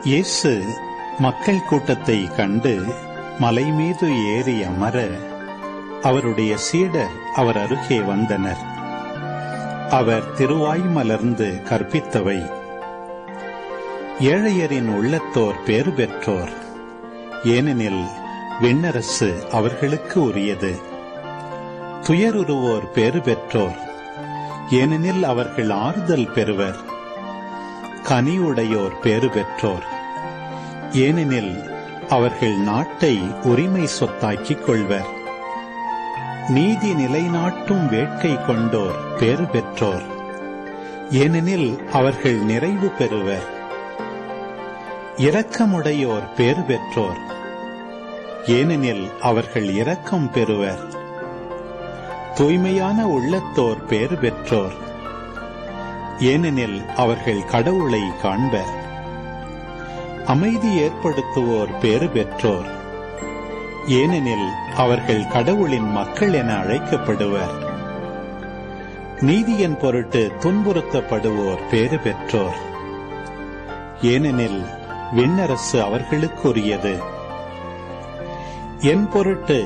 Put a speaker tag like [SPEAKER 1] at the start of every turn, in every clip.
[SPEAKER 1] இயேசு மக்கள் கூட்டத்தை கண்டு மலை மீது ஏறி அமர அவருடைய சீடர் அவர் அருகே வந்தனர். அவர் திருவாய் மலர்ந்து கற்பித்தவை: ஏழையரின் உள்ளத்தோர் பேறு பெற்றோர், ஏனெனில் விண்ணரசு அவர்களுக்கு உரியது. துயருறுவோர் பேறு பெற்றோர், ஏனெனில் அவர்கள் ஆறுதல் பெறுவர். கனிவுடையோர் பேறு பெற்றோர், ஏனெனில் அவர்கள் நாட்டை உரிமை சொத்தாக்கிக் கொள்வர். நீதி நிலைநாட்டும் வேட்கை கொண்டோர் பேறு பெற்றோர், ஏனெனில் அவர்கள் நிறைவு பெறுவர். இரக்கமுடையோர் பேறு பெற்றோர், ஏனெனில் அவர்கள் இரக்கம் பெறுவர். தூய்மையான உள்ளத்தோர் பேறு பெற்றோர், ஏனெனில் அவர்கள் கடவுளை காண்பர். அமைதி ஏற்படுத்துவோர் பேறு பெற்றோர், ஏனெனில் அவர்கள் கடவுளின் மக்கள் என அழைக்கப்படுவர். நீதியின் பொருட்டு துன்புறுத்தப்படுவோர் பேறு பெற்றோர், ஏனெனில் விண்ணரசு அவர்களுக்குரியது. என் பொருட்டு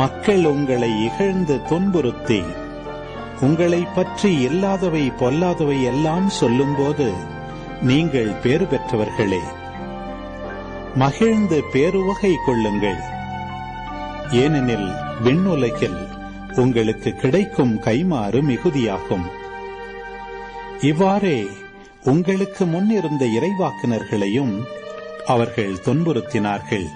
[SPEAKER 1] மக்கள் உங்களை இகழ்ந்து துன்புறுத்தி உங்களை பற்றி இல்லாதவை பொல்லாதவை எல்லாம் சொல்லும்போது நீங்கள் பேறு பெற்றவர்களே. மகிழ்ந்து பேருவகை கொள்ளுங்கள், ஏனெனில் விண்ணுலகில் உங்களுக்கு கிடைக்கும் கைமாறு மிகுதியாகும். இவ்வாறே உங்களுக்கு முன்னிருந்த இறைவாக்கினர்களையும் அவர்கள் துன்புறுத்தினார்கள்.